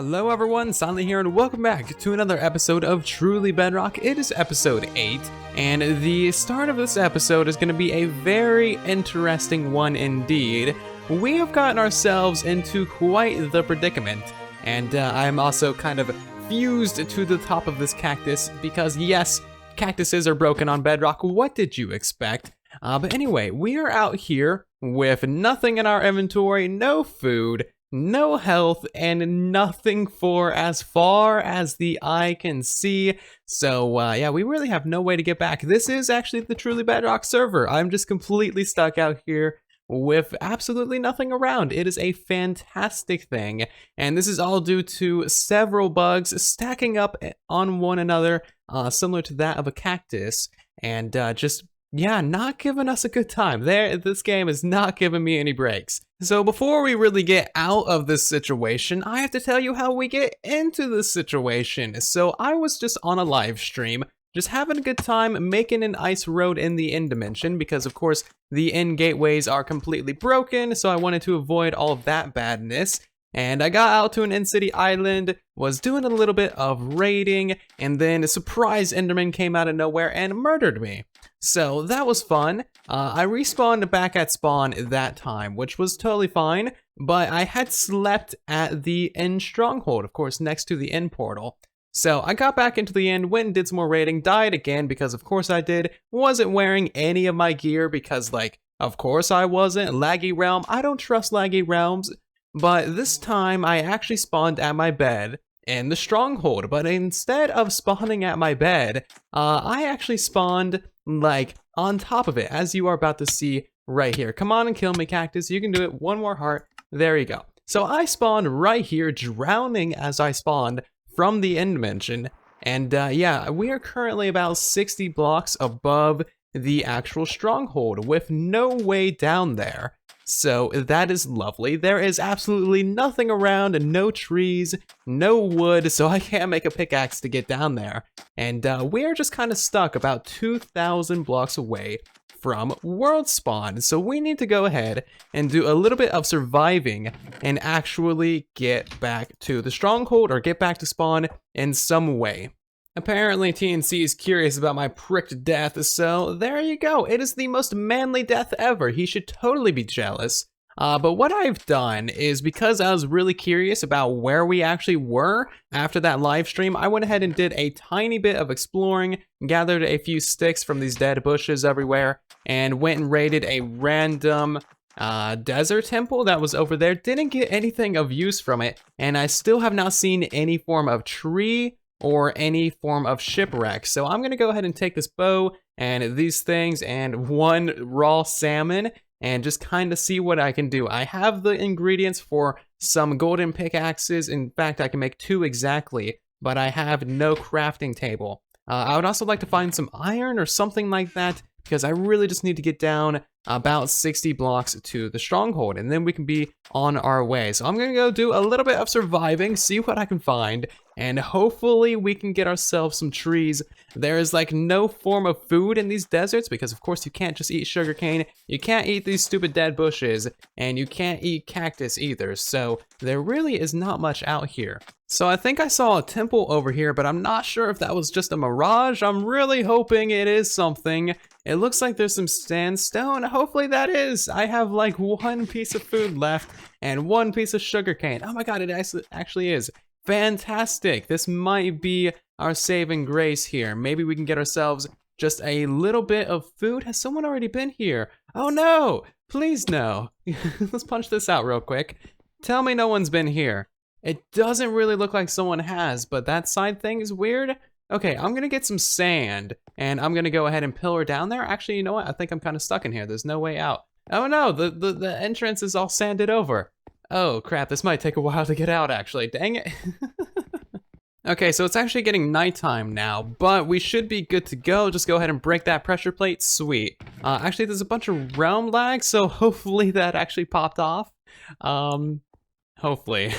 Hello everyone, Silent here, and welcome back to another episode of Truly Bedrock. It is episode 8, and the start of this episode is going to be a very interesting one indeed. We have gotten ourselves into quite the predicament, and I'm also kind of fused to the top of this cactus because yes, cactuses are broken on Bedrock. What did you expect? But anyway, we are out here with nothing in our inventory, no food, no health, and nothing for as far as the eye can see. So yeah, we really have no way to get back. This is actually the Truly Bedrock server. I'm just completely stuck out here with absolutely nothing around. It is a fantastic thing, and this is all due to several bugs stacking up on one another, similar to that of a cactus, and yeah, not giving us a good time. This game is not giving me any breaks. So before we really get out of this situation, I have to tell you how we get into this situation. So I was just on a live stream, just having a good time making an ice road in the end dimension because of course the end gateways are completely broken, so I wanted to avoid all of that badness. And I got out to an in-city island, was doing a little bit of raiding, and then a surprise Enderman came out of nowhere and murdered me. So that was fun. I respawned back at spawn that time, which was totally fine, but I had slept at the end stronghold, of course, next to the end portal. So I got back into the end, went and did some more raiding, died again because of course I did, wasn't wearing any of my gear because of course I wasn't, laggy realm, I don't trust laggy realms. But this time, I actually spawned at my bed in the stronghold, but instead of spawning at my bed, I actually spawned, on top of it, as you are about to see right here. Come on and kill me, cactus. You can do it. One more heart. There you go. So I spawned right here, drowning as I spawned from the end dimension. And yeah, we are currently about 60 blocks above the actual stronghold, with no way down there. So that is lovely. There is absolutely nothing around, no trees, no wood, so I can't make a pickaxe to get down there. And we are just kind of stuck about 2,000 blocks away from world spawn. So we need to go ahead and do a little bit of surviving and actually get back to the stronghold or get back to spawn in some way. Apparently TNC is curious about my pricked death, so there you go. It is the most manly death ever. He should totally be jealous. But what I've done is, because I was really curious about where we actually were after that live stream, I went ahead and did a tiny bit of exploring, gathered a few sticks from these dead bushes everywhere, and went and raided a random desert temple that was over there. Didn't get anything of use from it, and I still have not seen any form of tree or any form of shipwreck. So I'm gonna go ahead and take this bow and these things and one raw salmon and just kind of see what I can do. I have the ingredients for some golden pickaxes. In fact, I can make 2 exactly, but I have no crafting table. I would also like to find some iron or something like that because I really just need to get down about 60 blocks to the stronghold, and then we can be on our way. So I'm gonna go do a little bit of surviving, see what I can find, and hopefully we can get ourselves some trees. There is no form of food in these deserts because of course you can't just eat sugarcane, you can't eat these stupid dead bushes, and you can't eat cactus either, so there really is not much out here. So I think I saw a temple over here, but I'm not sure if that was just a mirage. I'm really hoping it is something. It looks like there's some sandstone. Hopefully that is. I have 1 piece of food left and 1 piece of sugarcane. Oh my god, it actually is. Fantastic. This might be our saving grace here. Maybe we can get ourselves just a little bit of food. Has someone already been here? Oh no, please no. Let's punch this out real quick. Tell me no one's been here. It doesn't really look like someone has, but that side thing is weird. Okay, I'm gonna get some sand, and I'm gonna go ahead and pillar down there. Actually, you know what? I think I'm kind of stuck in here. There's no way out. Oh no, the entrance is all sanded over. Oh crap, this might take a while to get out actually. Dang it. Okay, so it's actually getting nighttime now, but we should be good to go. Just go ahead and break that pressure plate. Sweet. Actually, there's a bunch of realm lag, so hopefully that actually popped off. Hopefully.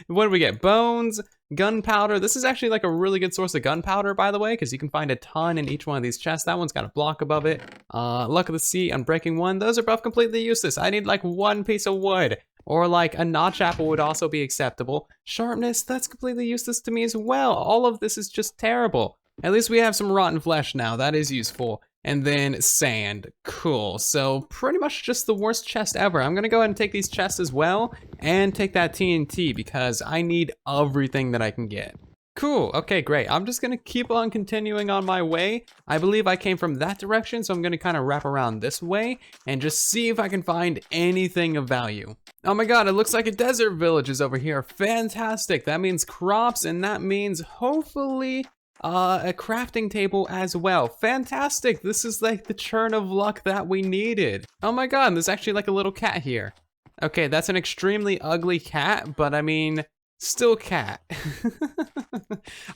What do we get? Bones, gunpowder. This is actually a really good source of gunpowder, by the way, because you can find a ton in each one of these chests. That one's got a block above it. Luck of the Sea, Unbreaking 1. Those are both completely useless. I need 1 piece of wood. or like a notch apple would also be acceptable. Sharpness, that's completely useless to me as well. All of this is just terrible. At least we have some rotten flesh now, that is useful. And then sand, cool. So pretty much just the worst chest ever. I'm gonna go ahead and take these chests as well and take that TNT because I need everything that I can get. Cool, okay, great. I'm just gonna keep on continuing on my way. I believe I came from that direction, so I'm gonna kind of wrap around this way and just see if I can find anything of value. Oh my god, it looks like a desert village is over here. Fantastic, that means crops and that means hopefully a crafting table as well. Fantastic, this is like the churn of luck that we needed. Oh my god, there's actually like a little cat here. Okay, that's an extremely ugly cat, but I mean, still cat.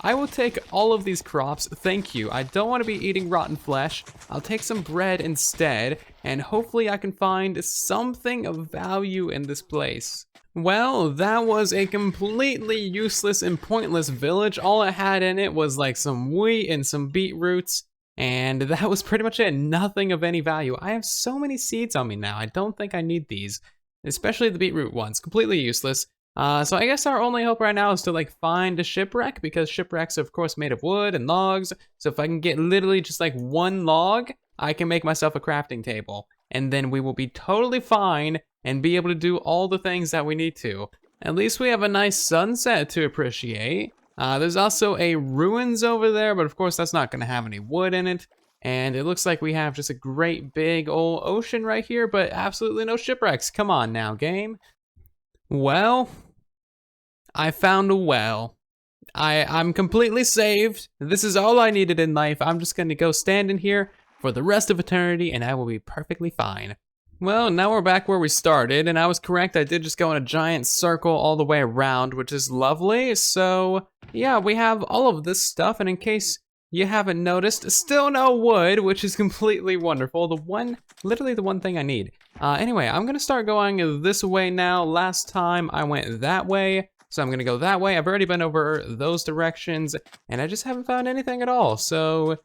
I will take all of these crops, thank you. I don't want to be eating rotten flesh. I'll take some bread instead, and hopefully I can find something of value in this place. Well, that was a completely useless and pointless village. All it had in it was like some wheat and some beetroots, and that was pretty much it. Nothing of any value. I have so many seeds on me now. I don't think I need these, especially the beetroot ones. Completely useless. So I guess our only hope right now is to like find a shipwreck, because shipwrecks are of course made of wood and logs. So if I can get literally just like one log, I can make myself a crafting table. And then we will be totally fine and be able to do all the things that we need to. At least we have a nice sunset to appreciate. There's also a ruins over there, but of course that's not gonna have any wood in it. And it looks like we have just a great big old ocean right here, but absolutely no shipwrecks. Come on now, game. Well, I found a well. I'm completely saved. This is all I needed in life. I'm just gonna go stand in here for the rest of eternity and I will be perfectly fine. Well, now we're back where we started, and I was correct. I did just go in a giant circle all the way around, which is lovely. So yeah, we have all of this stuff, and in case you haven't noticed, still no wood, which is completely wonderful. Literally the one thing I need. Anyway, I'm gonna start going this way now. Last time I went that way, so I'm gonna go that way. I've already been over those directions, and I just haven't found anything at all, so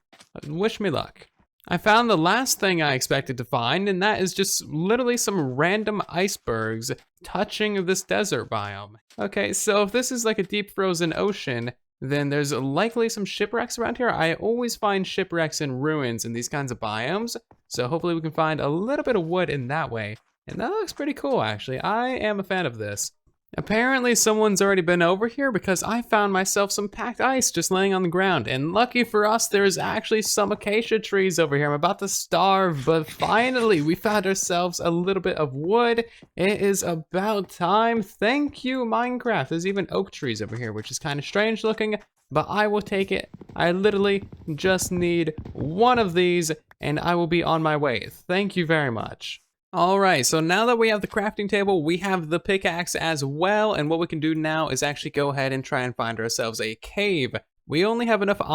wish me luck. I found the last thing I expected to find, and that is just literally some random icebergs touching this desert biome. Okay, so if this is like a deep frozen ocean, then there's likely some shipwrecks around here. I always find shipwrecks and ruins in these kinds of biomes, so hopefully we can find a little bit of wood in that way. And that looks pretty cool, actually. I am a fan of this. Apparently someone's already been over here because I found myself some packed ice just laying on the ground. And lucky for us, there's actually some acacia trees over here. I'm about to starve, but finally we found ourselves a little bit of wood. It is about time. Thank you, Minecraft. There's even oak trees over here, which is kind of strange looking, but I will take it. I literally just need one of these and I will be on my way. Thank you very much. All right, so now that we have the crafting table, we have the pickaxe as well, and what we can do now is actually go ahead and try and find ourselves a cave. We only have enough we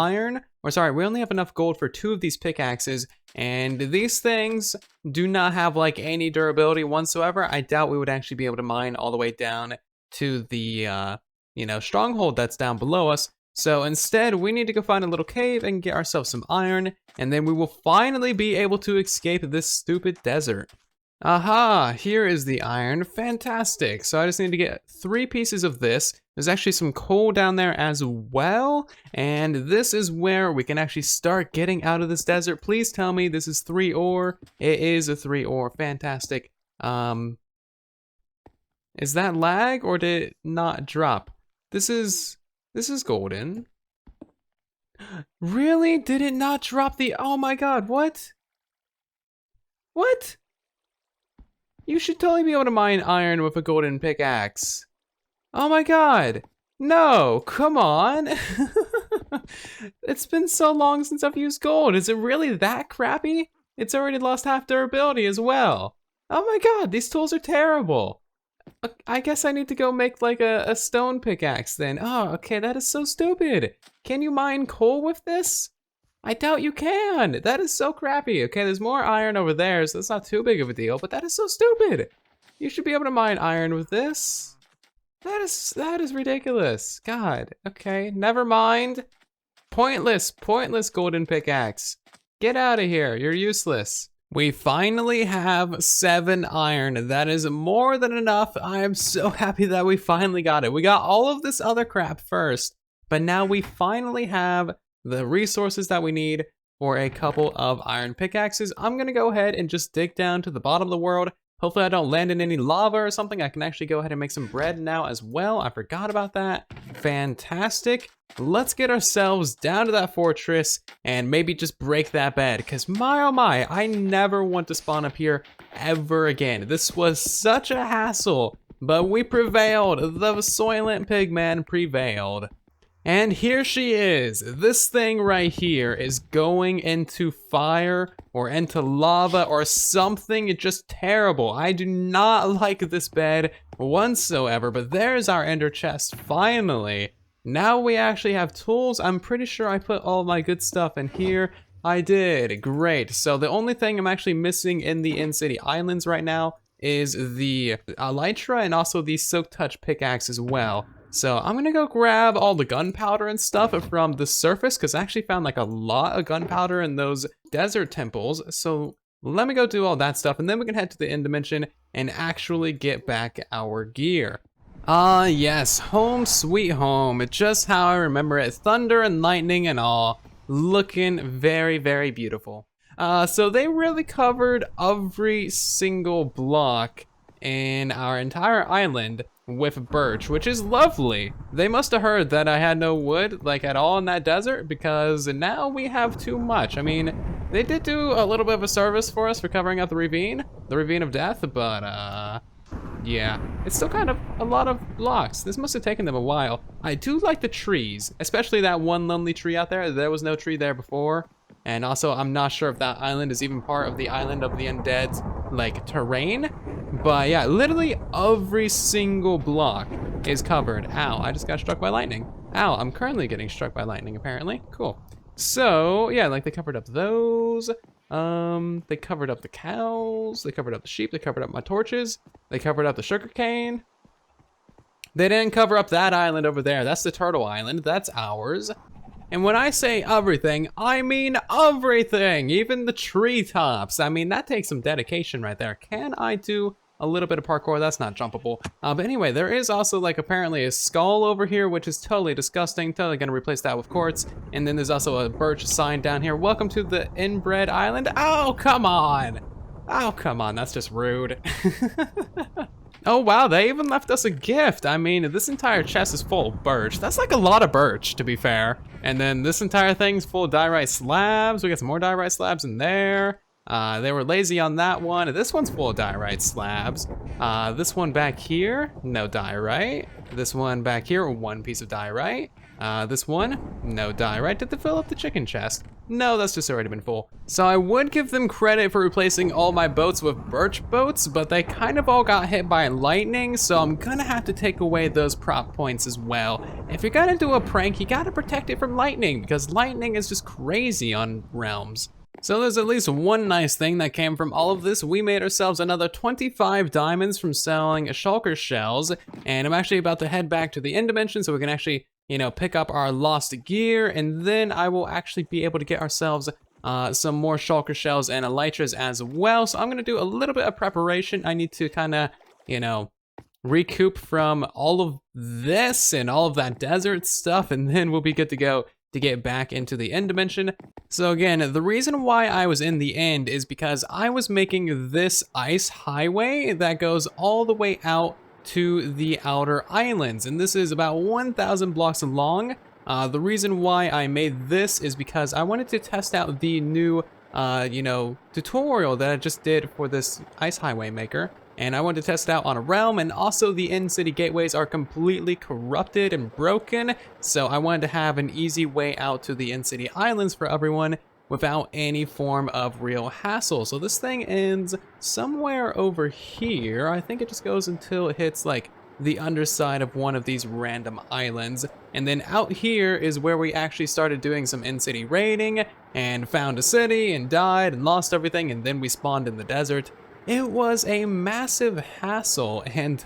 only have enough gold for 2 of these pickaxes, and these things do not have like any durability whatsoever. I doubt we would actually be able to mine all the way down to the, stronghold that's down below us. So instead, we need to go find a little cave and get ourselves some iron, and then we will finally be able to escape this stupid desert. Aha, here is the iron. Fantastic. So I just need to get 3 pieces of this. There's actually some coal down there as well. And this is where we can actually start getting out of this desert. Please tell me this is 3 ore. It is a 3 ore. Fantastic. Is that lag or did it not drop? This is golden. Really? Did it not drop the, oh my god, what? What? You should totally be able to mine iron with a golden pickaxe. Oh my god. No, come on. It's been so long since I've used gold. Is it really that crappy? It's already lost half durability as well. Oh my god, these tools are terrible. I guess I need to go make like a stone pickaxe then. Oh, okay, that is so stupid. Can you mine coal with this? I doubt you can. That is so crappy. Okay, there's more iron over there, so that's not too big of a deal, but that is so stupid. You should be able to mine iron with this. That is ridiculous. God, okay, never mind. Pointless golden pickaxe. Get out of here, you're useless. We finally have 7 iron. That is more than enough. I am so happy that we finally got it. We got all of this other crap first, but now we finally have the resources that we need for a couple of iron pickaxes. I'm gonna go ahead and just dig down to the bottom of the world. Hopefully I don't land in any lava or something. I can actually go ahead and make some bread now as well. I forgot about that. Fantastic. Let's get ourselves down to that fortress and maybe just break that bed, because my oh my, I never want to spawn up here ever again. This was such a hassle, but we prevailed. The Soylent Pigman prevailed. And here she is. This thing right here is going into fire or into lava or something just terrible. I do not like this bed whatsoever, but there's our ender chest finally. Now we actually have tools. I'm pretty sure I put all my good stuff in here. I did, great. So the only thing I'm actually missing in the in-city islands right now is the elytra and also the silk touch pickaxe as well. So I'm gonna go grab all the gunpowder and stuff from the surface, because I actually found like a lot of gunpowder in those desert temples. So let me go do all that stuff, and then we can head to the end dimension and actually get back our gear. Ah, yes, home sweet home. Just how I remember it. Thunder and lightning and all. Looking very, very beautiful. So they really covered every single block in our entire island with birch, which is lovely. They must have heard that I had no wood like at all in that desert, because now we have too much. I mean, they did do a little bit of a service for us for covering up the ravine of death, but yeah, it's still kind of a lot of blocks. This must have taken them a while. I do like the trees, especially that one lonely tree out there. There was no tree there before. And also, I'm not sure if that island is even part of the island of the undead's like terrain. But yeah, literally every single block is covered. Ow, I just got struck by lightning. Ow, I'm currently getting struck by lightning apparently. Cool. So yeah, like they covered up those. They covered up the cows, they covered up the sheep, they covered up my torches, they covered up the sugarcane. They didn't cover up that island over there. That's the turtle island, that's ours. And when I say everything, I mean everything, even the treetops. I mean, that takes some dedication right there. Can I do a little bit of parkour? That's not jumpable. But anyway, there is also like apparently a skull over here, which is totally disgusting. Totally gonna replace that with quartz. And then there's also a birch sign down here. Welcome to the inbred island. Oh, come on. Oh, come on, that's just rude. Oh wow, they even left us a gift. I mean, this entire chest is full of birch. That's like a lot of birch, to be fair. And then this entire thing's full of diorite slabs. We got some more diorite slabs in there. They were lazy on that one. This one's full of diorite slabs. This one back here, no diorite. This one back here, one piece of diorite. This one, no diorite. Did they fill up the chicken chest? No, that's just already been full. So I would give them credit for replacing all my boats with birch boats, but they kind of all got hit by lightning, so I'm gonna have to take away those prop points as well. If you're gonna do a prank, you gotta protect it from lightning, because lightning is just crazy on realms. So there's at least one nice thing that came from all of this. We made ourselves another 25 diamonds from selling shulker shells, and I'm actually about to head back to the end dimension so we can actually, you know, pick up our lost gear, and then I will actually be able to get ourselves some more shulker shells and elytras as well. So I'm gonna do a little bit of preparation. I need to kind of, you know, recoup from all of this and all of that desert stuff, and then we'll be good to go to get back into the end dimension. So again, the reason why I was in the end is because I was making this ice highway that goes all the way out to the outer islands, and this is about 1,000 blocks long. The reason why I made this is because I wanted to test out the new, you know, tutorial that I just did for this ice highway maker. And I wanted to test it out on a realm, and also the in-city gateways are completely corrupted and broken, so I wanted to have an easy way out to the in-city islands for everyone without any form of real hassle. So this thing ends somewhere over here. I think it just goes until it hits like the underside of one of these random islands. And then out here is where we actually started doing some in-city raiding and found a city and died and lost everything, and then we spawned in the desert. It was a massive hassle, and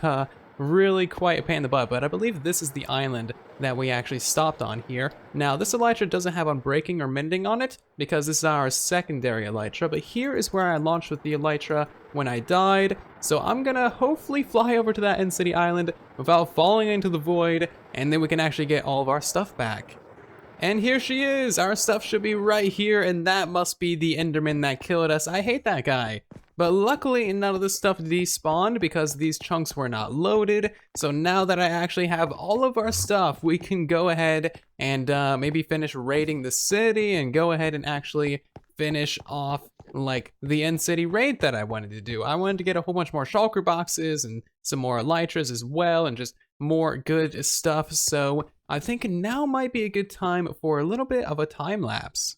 really quite a pain in the butt, but I believe this is the island that we actually stopped on here. Now, this elytra doesn't have unbreaking or mending on it because this is our secondary elytra, but here is where I launched with the elytra when I died. So I'm gonna hopefully fly over to that end city island without falling into the void, and then we can actually get all of our stuff back. And here she is! Our stuff should be right here, and that must be the Enderman that killed us. I hate that guy. But luckily, none of this stuff despawned because these chunks were not loaded. So now that I actually have all of our stuff, we can go ahead and maybe finish raiding the city and go ahead and actually finish off like the end city raid that I wanted to do. I wanted to get a whole bunch more shulker boxes and some more elytras as well, and just more good stuff. So I think now might be a good time for a little bit of a time lapse.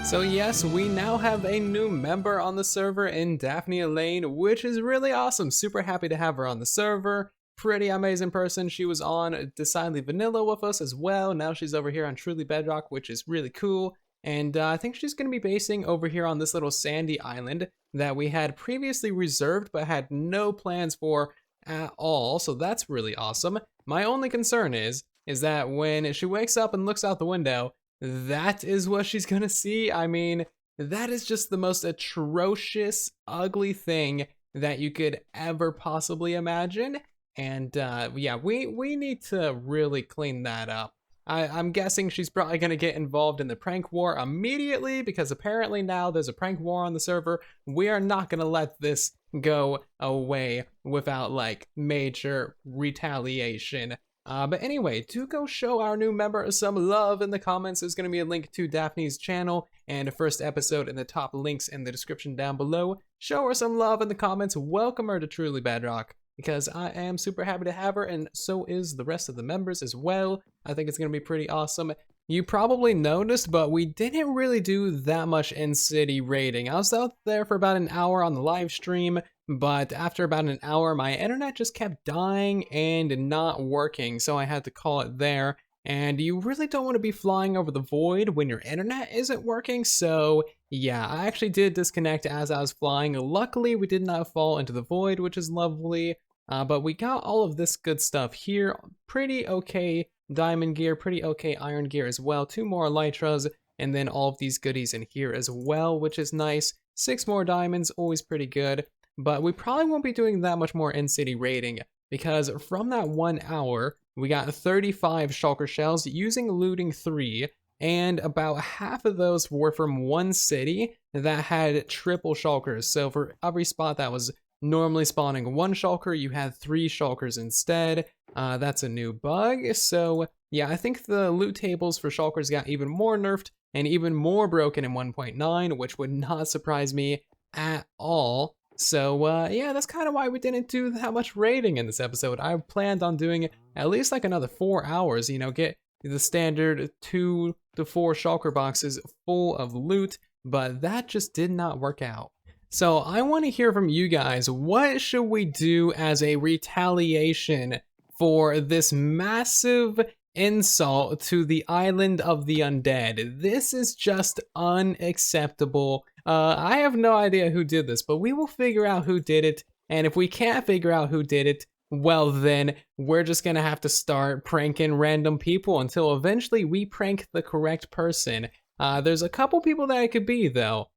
So yes, we now have a new member on the server in DaphneElaine, which is really awesome. Super happy to have her on the server. Pretty amazing person. She was on Decidedly Vanilla with us as well. Now she's over here on Truly Bedrock, which is really cool. And I think she's going to be basing over here on this little sandy island that we had previously reserved but had no plans for at all. So that's really awesome. My only concern is that when she wakes up and looks out the window, that is what she's gonna see. I mean, that is just the most atrocious, ugly thing that you could ever possibly imagine. And yeah, we need to really clean that up. I'm guessing she's probably gonna get involved in the prank war immediately because apparently now there's a prank war on the server. We are not gonna let this go away without like major retaliation. But anyway, do go show our new member some love in the comments. There's going to be a link to Daphne's channel and a first episode in the top links in the description down below. Show her some love in the comments. Welcome her to Truly Bedrock because I am super happy to have her, and so is the rest of the members as well. I think it's going to be pretty awesome. You probably noticed, but we didn't really do that much in-city raiding. I was out there for about an hour on the live stream, but after about an hour, my internet just kept dying and not working, so I had to call it there. And you really don't want to be flying over the void when your internet isn't working, so yeah, I actually did disconnect as I was flying. Luckily, we did not fall into the void, which is lovely, but we got all of this good stuff here. Pretty okay diamond gear, pretty okay iron gear as well, 2 more elytras, and then all of these goodies in here as well, which is nice. 6 more diamonds, always pretty good. But we probably won't be doing that much more in-city raiding because from that 1 hour, we got 35 shulker shells using looting 3, and about half of those were from one city that had triple shulkers. So for every spot that was normally spawning 1 shulker, you had 3 shulkers instead. That's a new bug. So yeah, I think the loot tables for shulkers got even more nerfed and even more broken in 1.9, which would not surprise me at all. So yeah, that's kind of why we didn't do that much raiding in this episode. I planned on doing at least like another 4 hours, you know, get the standard 2 to 4 shulker boxes full of loot, but that just did not work out. So I want to hear from you guys. What should we do as a retaliation for this massive insult to the island of the undead? This is just unacceptable. I have no idea who did this, but we will figure out who did it. And if we can't figure out who did it, well then, we're just gonna have to start pranking random people until eventually we prank the correct person. There's a couple people that it could be though.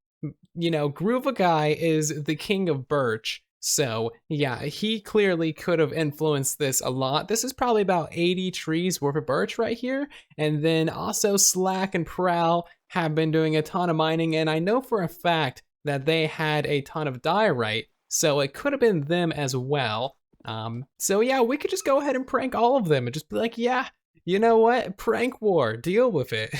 You know, Gruva guy is the king of birch. So yeah, he clearly could have influenced this a lot. This is probably about 80 trees worth of birch right here. And then also Slack and Prowl have been doing a ton of mining, and I know for a fact that they had a ton of diorite, so it could have been them as well. So yeah, we could just go ahead and prank all of them and just be like, yeah, you know what? Prank war, deal with it.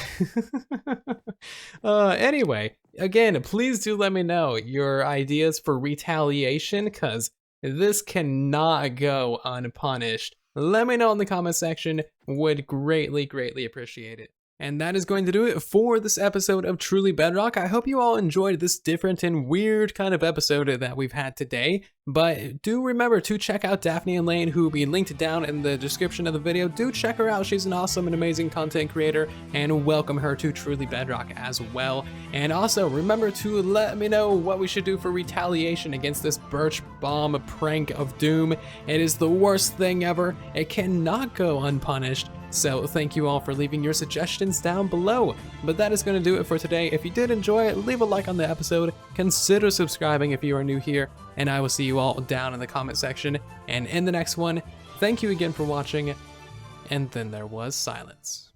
Anyway, again, please do let me know your ideas for retaliation, because this cannot go unpunished. Let me know in the comment section, would greatly, greatly appreciate it. And that is going to do it for this episode of Truly Bedrock. I hope you all enjoyed this different and weird kind of episode that we've had today. But do remember to check out DaphneElaine, who will be linked down in the description of the video. Do check her out. She's an awesome and amazing content creator, and welcome her to Truly Bedrock as well. And also remember to let me know what we should do for retaliation against this birch bomb prank of doom. It is the worst thing ever. It cannot go unpunished. So thank you all for leaving your suggestions down below. But that is going to do it for today. If you did enjoy it, leave a like on the episode, consider subscribing if you are new here, and I will see you all down in the comment section. And in the next one, thank you again for watching, and then there was silence.